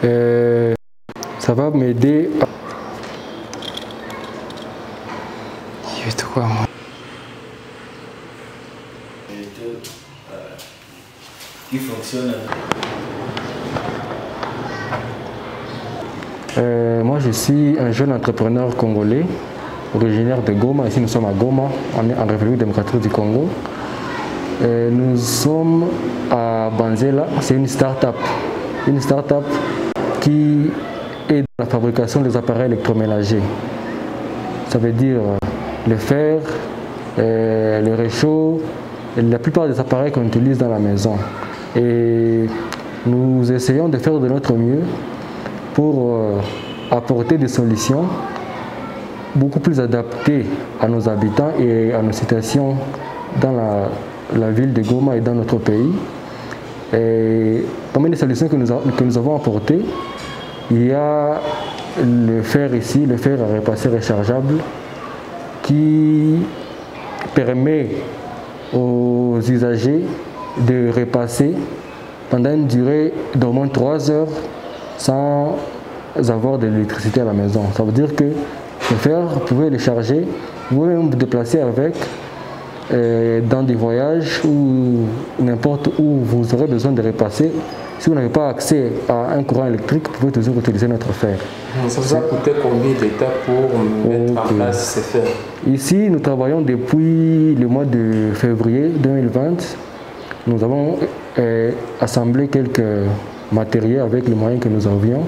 Ça va m'aider à... Qui fonctionne. Moi, je suis un jeune entrepreneur congolais, originaire de Goma. Ici, nous sommes à Goma, en République démocratique du Congo. Nous sommes à Banzela, c'est une start-up. Une start-up qui aide à la fabrication des appareils électroménagers. Ça veut dire le fer, le réchaud, et la plupart des appareils qu'on utilise dans la maison. Et nous essayons de faire de notre mieux pour apporter des solutions beaucoup plus adaptées à nos habitants et à nos situations dans la ville de Goma et dans notre pays. Et parmi les solutions que nous avons apportées, il y a le fer ici, le fer à repasser rechargeable, qui permet aux usagers de repasser pendant une durée d'au moins 3 heures sans avoir de l'électricité à la maison. Ça veut dire que le fer, vous pouvez le charger, vous pouvez même vous déplacer avec dans des voyages ou n'importe où vous aurez besoin de repasser. Si vous n'avez pas accès à un courant électrique, vous pouvez toujours utiliser notre fer. Ça vous a coûté combien de temps pour mettre en place ce fer? Ici, nous travaillons depuis le mois de février 2020. Nous avons assemblé quelques matériels avec les moyens que nous avions.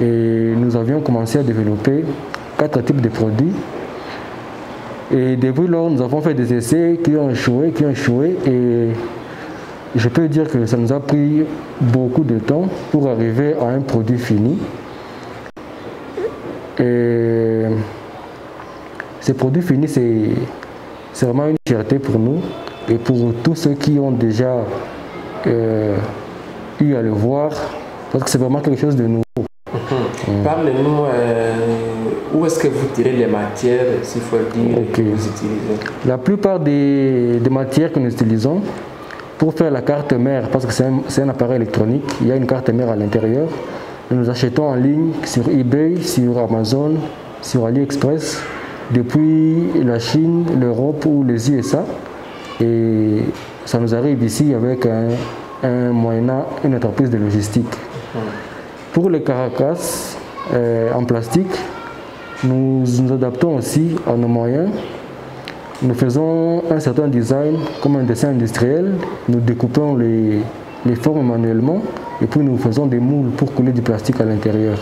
Et nous avions commencé à développer 4 types de produits. Et depuis lors, nous avons fait des essais qui ont échoué, et je peux dire que ça nous a pris beaucoup de temps pour arriver à un produit fini. Et ce produit fini, c'est vraiment une fierté pour nous et pour tous ceux qui ont déjà eu à le voir, parce que c'est vraiment quelque chose de nouveau. Parlez-nous, où est-ce que vous tirez les matières, s'il faut dire, que vous utilisez? La plupart des matières que nous utilisons pour faire la carte mère, parce que c'est un appareil électronique, il y a une carte mère à l'intérieur. Nous achetons en ligne sur eBay, sur Amazon, sur AliExpress, depuis la Chine, l'Europe ou les USA. Et ça nous arrive ici avec moyennant une entreprise de logistique. Pour les carcasses en plastique, nous nous adaptons aussi à nos moyens. Nous faisons un certain design comme un dessin industriel. Nous découpons les formes manuellement et puis nous faisons des moules pour couler du plastique à l'intérieur.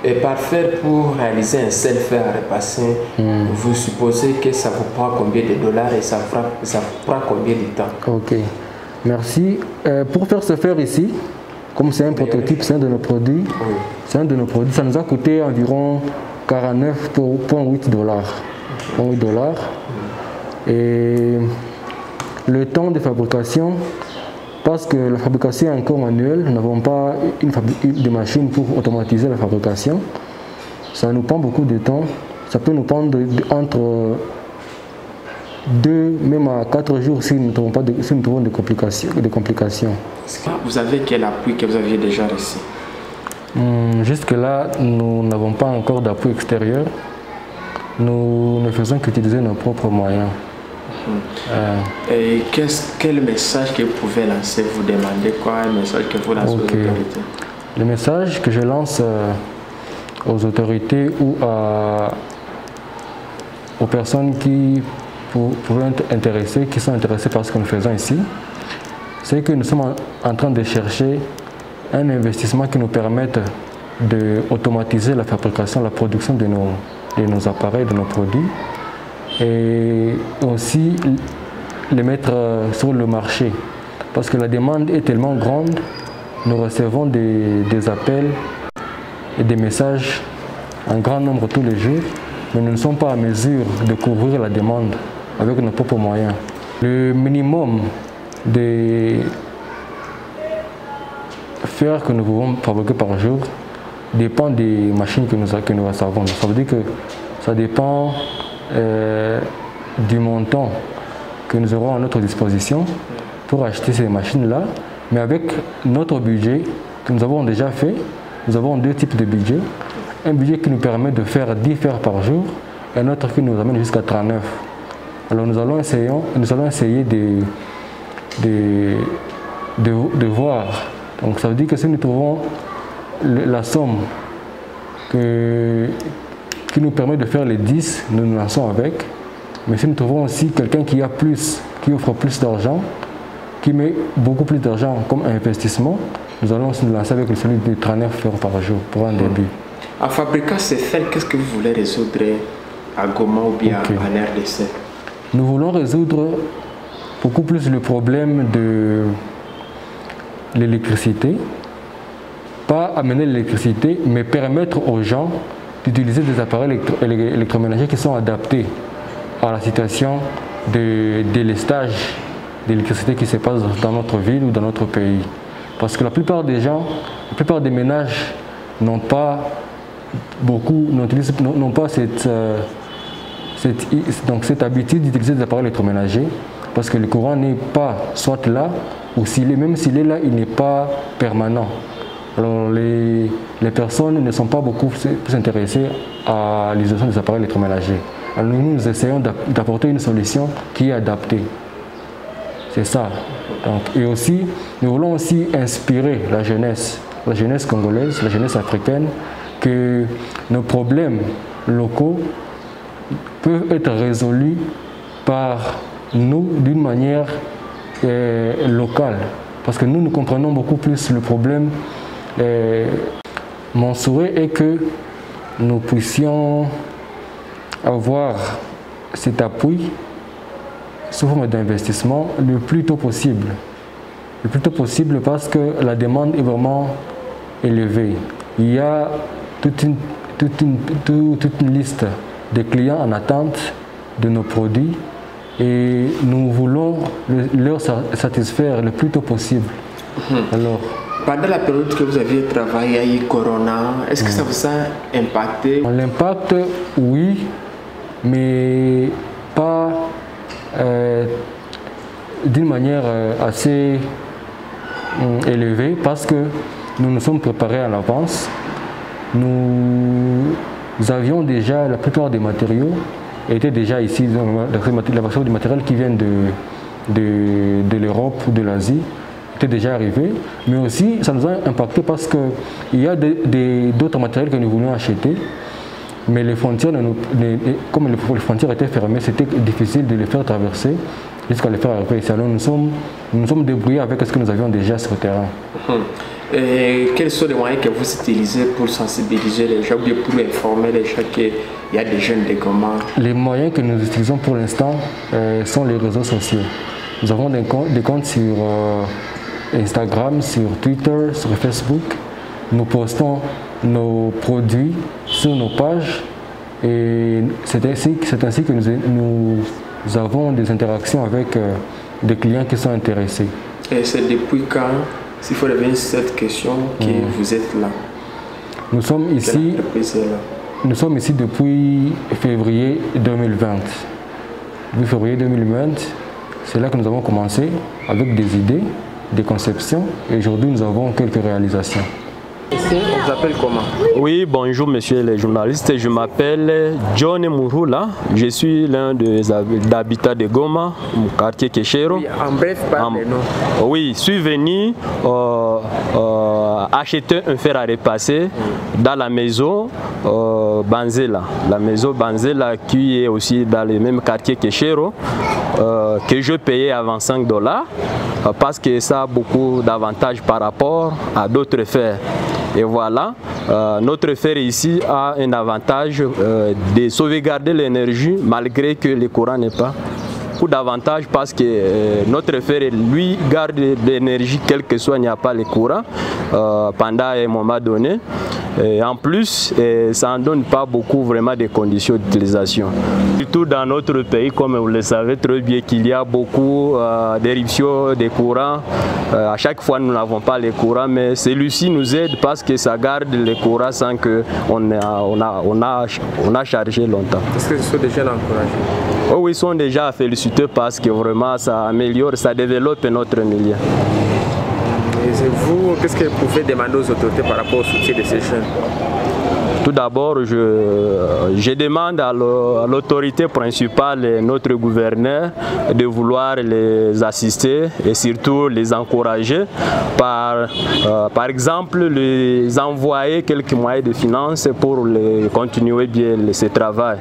Et par faire pour réaliser un seul fer à repasser, vous supposez que ça vous prend combien de dollars et ça vous prend combien de temps? Ok, merci. Pour faire ce fer ici, comme c'est un prototype, c'est un de nos produits, ça nous a coûté environ 49,8 dollars. Et le temps de fabrication, parce que la fabrication est encore manuelle, nous n'avons pas de machine pour automatiser la fabrication. Ça nous prend beaucoup de temps. Ça peut nous prendre entre 2 même à 4 jours si nous trouvons des complications. Vous avez quel appui que vous aviez déjà reçu? Jusque-là, nous n'avons pas encore d'appui extérieur. Nous ne faisons qu'utiliser nos propres moyens. Et quel message que vous pouvez lancer? Vous demandez quoi? Un message que vous lancez aux autorités? Le message que je lance aux autorités ou aux personnes qui pourraient être intéressées, qui sont intéressées par ce que nous faisons ici, c'est que nous sommes en train de chercher un investissement qui nous permette d'automatiser la fabrication, la production de nos appareils, de nos produits, et aussi les mettre sur le marché. Parce que la demande est tellement grande, nous recevons des appels et des messages en grand nombre tous les jours, mais nous ne sommes pas à mesure de couvrir la demande avec nos propres moyens. Le minimum de fer que nous pouvons fabriquer par jour dépend des machines que nous avons. Ça veut dire que ça dépend du montant que nous aurons à notre disposition pour acheter ces machines-là. Mais avec notre budget, que nous avons déjà fait. Nous avons 2 types de budgets. Un budget qui nous permet de faire 10 fers par jour et un autre qui nous amène jusqu'à 39. Alors nous allons essayer de voir. Donc ça veut dire que si nous trouvons la somme qui nous permet de faire les 10, nous nous lançons avec. Mais si nous trouvons aussi quelqu'un qui offre plus d'argent, qui met beaucoup plus d'argent comme investissement, nous allons nous lancer avec celui de 39 fers par jour pour un début. En fabriquant ces fers, qu'est-ce que vous voulez résoudre à Goma ou bien en RDC? Nous voulons résoudre beaucoup plus le problème de l'électricité. Pas amener l'électricité, mais permettre aux gens d'utiliser des appareils électroménagers qui sont adaptés à la situation de délestage d'électricité qui se passe dans notre ville ou dans notre pays. Parce que la plupart des gens, la plupart des ménages n'ont pas cette habitude d'utiliser des appareils électroménagers parce que le courant n'est pas soit là ou même s'il est là, il n'est pas permanent. Alors les personnes ne sont pas beaucoup plus intéressées à l'utilisation des appareils électroménagers. Alors nous essayons d'apporter une solution qui est adaptée. C'est ça. Donc, et aussi, nous voulons aussi inspirer la jeunesse congolaise, la jeunesse africaine, que nos problèmes locaux peuvent être résolus par nous d'une manière locale. Parce que nous comprenons beaucoup plus le problème. Mon souhait est que nous puissions avoir cet appui sous forme d'investissement le plus tôt possible. Le plus tôt possible parce que la demande est vraiment élevée. Il y a toute une liste de clients en attente de nos produits et nous voulons leur satisfaire le plus tôt possible. Alors, pendant la période que vous aviez travaillé, il y a eu Corona, est-ce que ça vous a impacté? L'impact, oui, mais pas d'une manière assez élevée parce que nous nous sommes préparés à l'avance. Nous avions déjà la plupart des matériaux étaient déjà ici, la version du matériel qui vient de l'Europe ou de l'Asie était déjà arrivé, mais aussi ça nous a impacté parce qu'il y a d'autres matériels que nous voulions acheter, mais les frontières, comme les frontières étaient fermées, c'était difficile de les faire traverser jusqu'à les faire arriver ici. Alors nous nous sommes débrouillés avec ce que nous avions déjà sur le terrain. Et quels sont les moyens que vous utilisez pour sensibiliser les gens ou pour informer les gens qu'il y a des jeunes de Goma? Les moyens que nous utilisons pour l'instant sont les réseaux sociaux. Nous avons des comptes sur Instagram, sur Twitter, sur Facebook. Nous postons nos produits sur nos pages et c'est ainsi que nous avons des interactions avec des clients qui sont intéressés. Et c'est depuis quand, s'il faut revenir sur cette question, que vous êtes là? Nous sommes ici depuis février 2020. Depuis février 2020, c'est là que nous avons commencé avec des idées, des conceptions et aujourd'hui nous avons quelques réalisations. On vous appelle comment? Oui, bonjour monsieur les journalistes, je m'appelle John Mouroula, je suis l'un des habitants de Goma, au quartier Keshero. Oui, en bref, parlez-nous. Oui, je suis venu acheter un fer à repasser dans la maison Banzela. La maison Banzela qui est aussi dans le même quartier Keshero, que je payais avant $5 parce que ça a beaucoup d'avantages par rapport à d'autres fers. Et voilà, notre fer ici a un avantage de sauvegarder l'énergie malgré que le courant n'est pas. Beaucoup d'avantages parce que notre fer lui garde l'énergie quel que soit, il n'y a pas le courant pendant un moment donné. Et en plus, ça ne donne pas beaucoup vraiment de conditions d'utilisation. Surtout dans notre pays, comme vous le savez très bien, qu'il y a beaucoup d'éruptions de courant. À chaque fois, nous n'avons pas le courant, mais celui-ci nous aide parce que ça garde le courant sans qu'on a chargé longtemps. Est-ce que ce sont déjà encouragés? Oh oui, ils sont déjà félicités parce que vraiment ça améliore, ça développe notre milieu. Et vous, qu'est-ce que vous pouvez demander aux autorités par rapport au soutien de ces jeunes? Tout d'abord, je demande à l'autorité principale et notre gouverneur de vouloir les assister et surtout les encourager par exemple, les envoyer quelques moyens de finances pour continuer bien ce travail.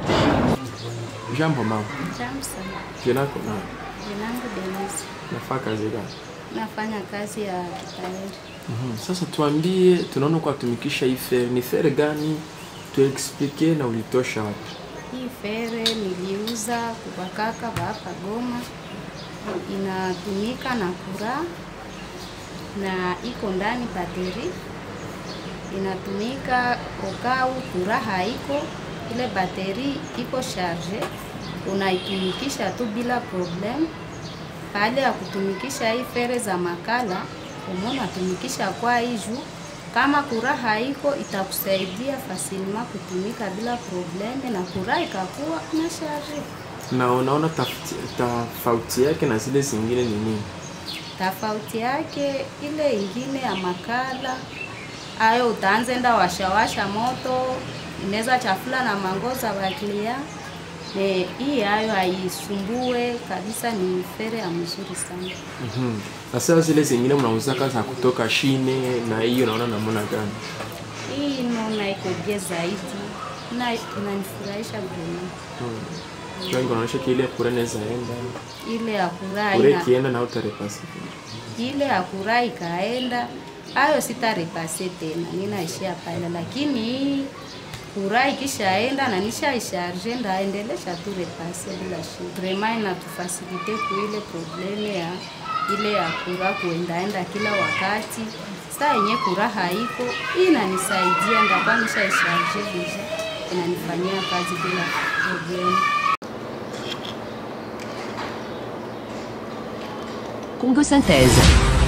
Jambo mama. Jambo sana. Jina lako nani? Jina langu Denise. Nafanya kazi gani? Nafanya kazi ya kitayari. Sasa tuambie, tunaona kwa tumikisha hii fere, ni fere gani? Tuexplike na ulitosha wapi? Hii fere niliuza kwa kaka hapa Goma. Inatumika na kura na iko ndani bateri. Inatumika okau kura haiko, ile bateri iko charge, unaitumikisha tu bila problem. Baada ya kutumikisha hii fere za makala, umona tumikisha kwa hiju, kama kura haiko itakusaidia fasilima kutumika bila probleme na kura ikakuwa na charge. Na unaona tofauti yake na zile zingine ni nini? Tofauti yake ile ingine ya makala, ayo utaanzenda washawasha moto, inaweza chafula na mangoza waklia. Hii ayo haisumbue kabisa, ni fere ya mzuri sana. Sasa zile zingine mnauza kaza kutoka shine na hiyo naona namna gani? Hii naona iko bia zaidi na inanifurahisha bwana. Wengi wanaonyesha kile kura inaweza enda. Ile ya kura kura ikienda na utarepasi. Ile ya kura ikaenda, ayo sitarepase tena, ninaishia pale, lakini kura ikishaenda na nishaisharge ndaendelesha tu repase bila shida. Vraiment inatufasilite kuile probleme ya ile ya kura kuendaenda kila wakati. Saa yenye kura haiko, inanisaidia ndakuwa nishaisharge deja, inanifanyia kazi bila probleme. Congo Synthèse.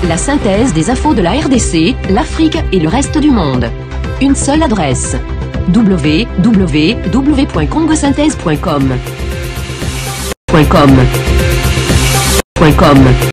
La synthèse des infos de la RDC, l'Afrique et le reste du monde. Une seule adresse. www.congosynthèse.com